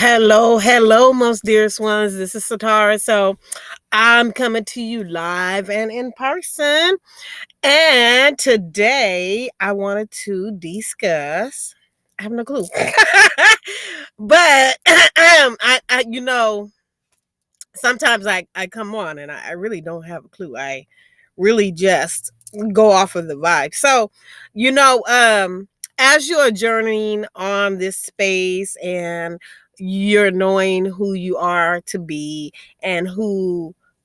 Hello, most dearest ones. This is Sitara. So I'm coming to you live and in person. And today I wanted to discuss. I have no clue, but sometimes I come on and I really don't have a clue. I really just go off of the vibe. So, you know, um, as you're journeying on this space and you're knowing who you are to be and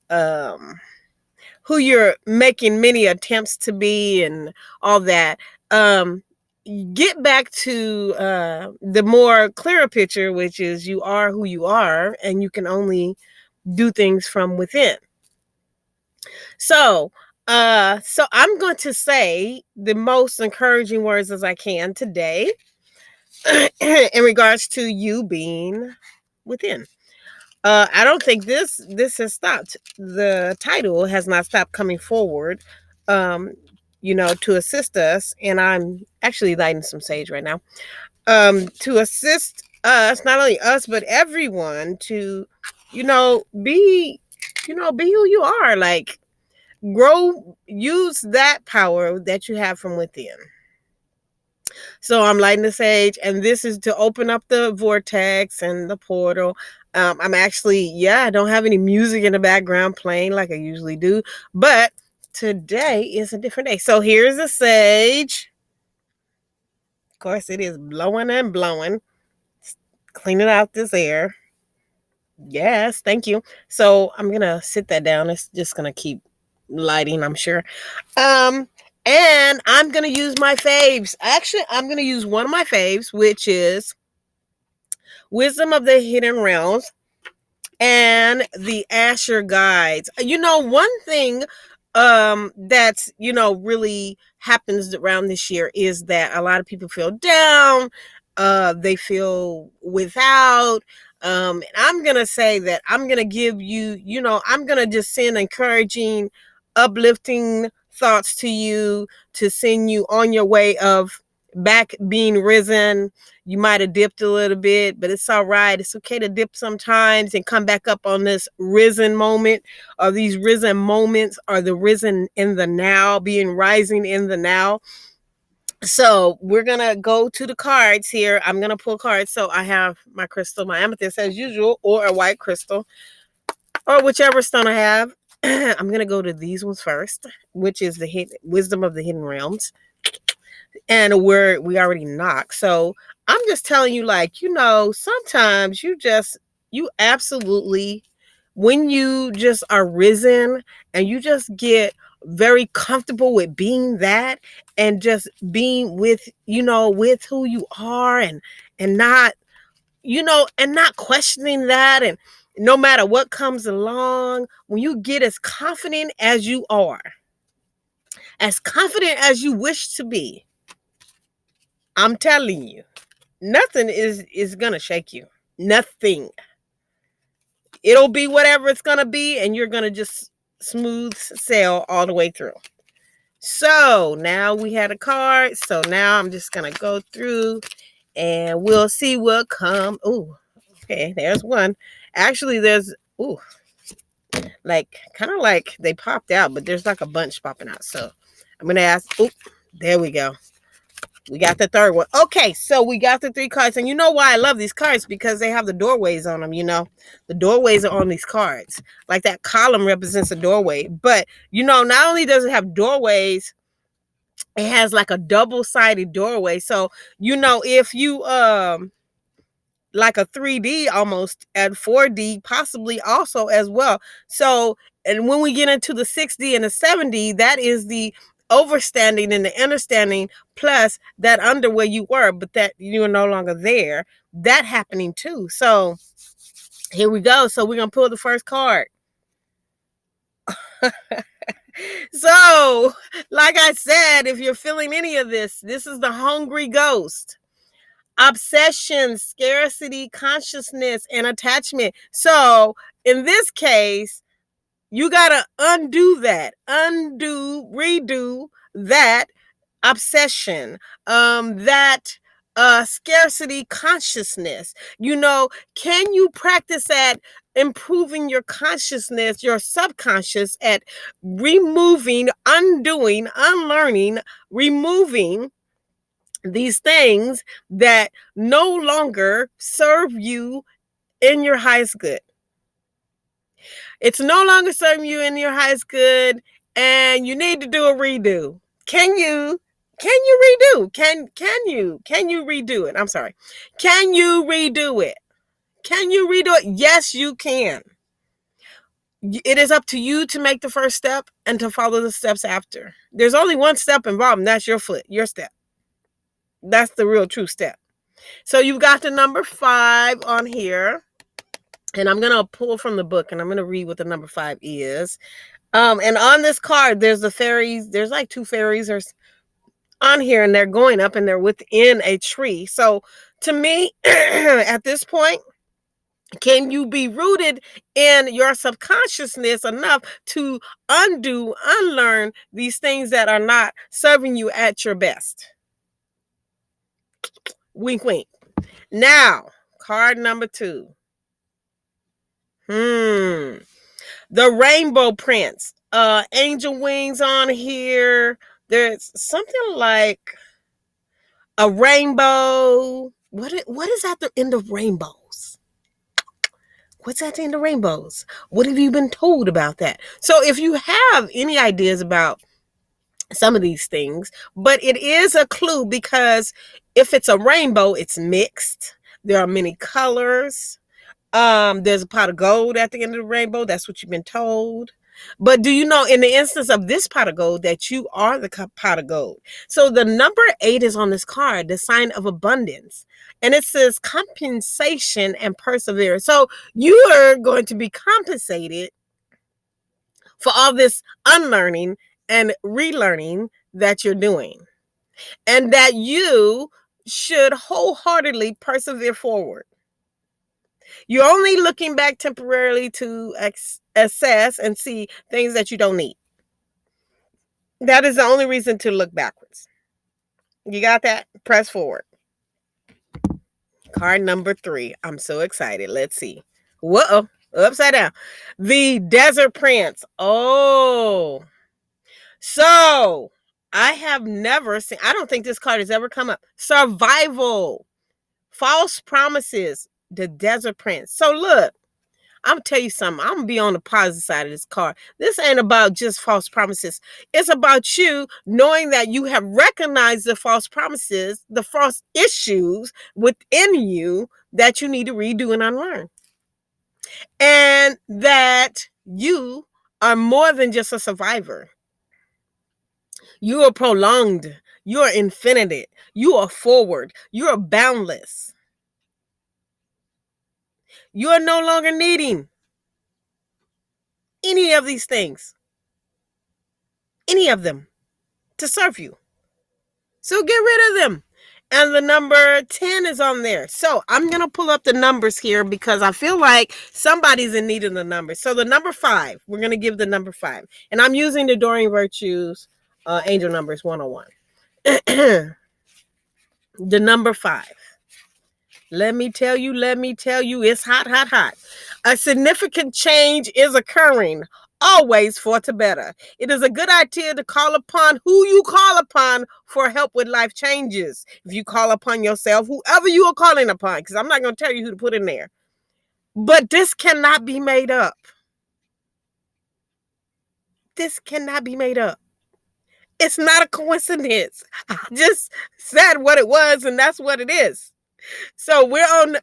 um who you're making many attempts to be and all that, um get back to the more clearer picture, which is you are who you are and you can only do things from within. So I'm going to say the most encouraging words as I can today in regards to you being within. I don't think this has stopped. The title has not stopped coming forward, um, to assist us. And I'm actually lighting some sage right now. To assist us, not only us but everyone, to be who you are. Like, grow, use that power that you have from within. So I'm lighting the sage, and this is to open up the vortex and the portal. I'm actually, I don't have any music in the background playing like I usually do, but today is a different day. So here's the sage. Of course, it is blowing and blowing, cleaning out this air. Yes, thank you. So I'm gonna sit that down. It's just gonna keep lighting, I'm sure. Um, and I'm gonna use my faves. Actually, I'm gonna use one of my faves, which is Wisdom of the Hidden Realms and the Asher Guides. One thing that's really happens around this year is that a lot of people feel down, they feel without. And I'm gonna say that I'm gonna give you, I'm gonna just send encouraging, uplifting thoughts to you to send you on your way of back being risen. You might have dipped a little bit, but it's all right. It's okay to dip sometimes and come back up on this risen moment, or these risen moments, or the risen in the now, being rising in the now. So we're going to go to the cards here. I'm going to pull cards. So I have my crystal, my amethyst as usual, or a white crystal, or whichever stone I have. I'm going to go to these ones first, which is the Wisdom of the Hidden Realms. And we already knock. So I'm just telling you, like, sometimes you absolutely, when you just are risen and you just get very comfortable with being that, and just being with who you are, and not, and not questioning that, and no matter what comes along, when you get as confident as you are, as confident as you wish to be, I'm telling you, nothing is gonna shake you. Nothing. It'll be whatever it's gonna be, and you're gonna just smooth sail all the way through. So now we had a card. So now I'm just gonna go through, and we'll see what come. Oh, okay. There's one. Actually, there's like, kind of like they popped out, but there's like a bunch popping out. So I'm gonna ask. Oh, there we go. We got the third one. Okay, so we got the three cards. And you know why I love these cards? Because they have the doorways on them, The doorways are on these cards. Like, that column represents a doorway. But, not only does it have doorways, it has like a double-sided doorway. So, if you like a 3D almost at 4D, possibly also as well. So, and when we get into the 6D and the 7D, that is the overstanding and the understanding, plus that under where you were, but that you are no longer there. That happening too. So here we go. So we're going to pull the first card. So, like I said, if you're feeling any of this is the hungry ghost. Obsession, scarcity, consciousness, and attachment. So in this case, you got to redo that obsession, that scarcity consciousness. Can you practice at improving your consciousness, your subconscious, at removing, undoing, unlearning, removing these things that no longer serve you in your highest good? It's no longer serving you in your highest good, and you need to do a redo. Can you redo? Can you redo it? I'm sorry. Can you redo it? Can you redo it? Yes, you can. It is up to you to make the first step and to follow the steps after. There's only one step involved, and that's your foot, your step. That's the real true step. So you've got the number 5 on here. And I'm going to pull from the book, and I'm going to read what the number 5 is. And on this card, there's the fairies. There's like 2 fairies on here, and they're going up, and they're within a tree. So to me, at this point, can you be rooted in your subconsciousness enough to undo, unlearn these things that are not serving you at your best? Wink, wink. Now, card number 2. The Rainbow Prince. Angel wings on here. There's something like a rainbow. What is at the end of rainbows? What's at the end of rainbows? What have you been told about that? So if you have any ideas about some of these things, but it is a clue, because if it's a rainbow, it's mixed. There are many colors. There's a pot of gold at the end of the rainbow. That's what you've been told. But do you know, in the instance of this pot of gold, that you are the pot of gold? So the number 8 is on this card, the sign of abundance. And it says compensation and perseverance. So you are going to be compensated for all this unlearning and relearning that you're doing. And that you should wholeheartedly persevere forward. You're only looking back temporarily to assess and see things that you don't need. That is the only reason to look backwards. You got that? Press forward. Card number 3. I'm so excited. Let's see. Whoa, upside down. The Desert Prince. Oh. So, I have never seen, I don't think this card has ever come up. Survival. False promises. The Desert Prince. So look, I'm going to tell you something. I'm going to be on the positive side of this card. This ain't about just false promises. It's about you knowing that you have recognized the false promises, the false issues within you that you need to redo and unlearn. And that you are more than just a survivor. You are prolonged. You are infinite. You are forward. You are boundless. You are no longer needing any of these things, any of them, to serve you. So get rid of them. And the number 10 is on there. So I'm going to pull up the numbers here, because I feel like somebody's in need of the numbers. So the number 5, we're going to give the number 5. And I'm using the Doreen Virtues Angel Numbers 101. The number 5. Let me tell you, it's hot, hot, hot. A significant change is occurring, always for the better. It is a good idea to call upon who you call upon for help with life changes. If you call upon yourself, whoever you are calling upon, because I'm not going to tell you who to put in there. But this cannot be made up. This cannot be made up. It's not a coincidence. I just said what it was, and that's what it is. So we're on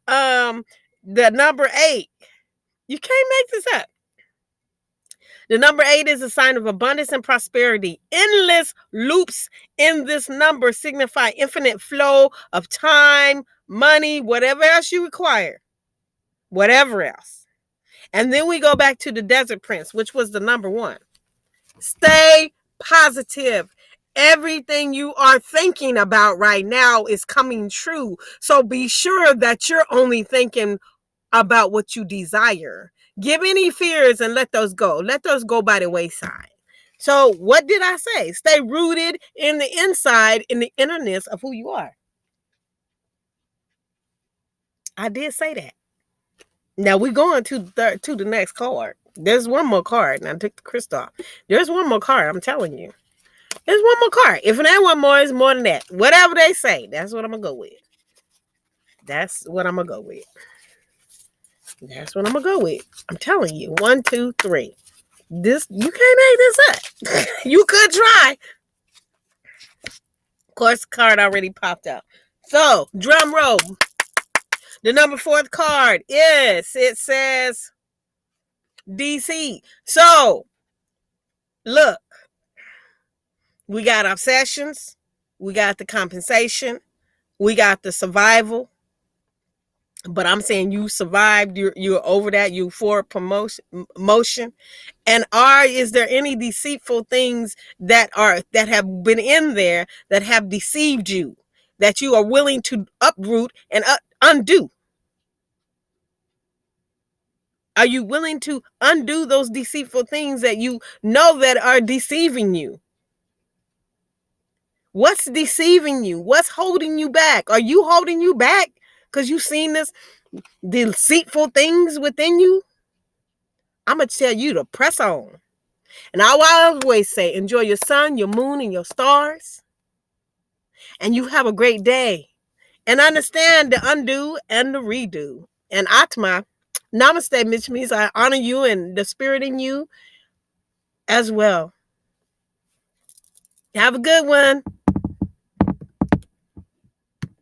the number 8. You can't make this up. The number 8 is a sign of abundance and prosperity. Endless loops in this number signify infinite flow of time, money, whatever else you require. Whatever else. And then we go back to the Desert Prince, which was the number 1. Stay positive. Everything you are thinking about right now is coming true. So be sure that you're only thinking about what you desire. Give any fears and let those go. Let those go by the wayside. So what did I say? Stay rooted in the inside, in the innerness of who you are. I did say that. Now we're going to the next card. There's one more card, and I took the crystal off. There's one more card. I'm telling you. There's one more card. If it ain't one more, it's more than that. Whatever they say, that's what I'm gonna go with. That's what I'm gonna go with. That's what I'm gonna go with. I'm telling you. 1, 2, 3. This you can't make this up. You could try. Of course, the card already popped out. So, drum roll. The number 4th card is, it says DC. So, look, we got obsessions, we got the compensation, we got the survival. But I'm saying you survived, you're over that, you for motion. And is there any deceitful things that have been in there that have deceived you, that you are willing to uproot and undo? Are you willing to undo those deceitful things that you know that are deceiving you? What's deceiving you? What's holding you back? Are you holding you back because you've seen this deceitful things within you? I'm going to tell you to press on. And I always say, enjoy your sun, your moon, and your stars. And you have a great day. And understand the undo and the redo. And Atma, namaste, which means I honor you and the spirit in you as well. Have a good one.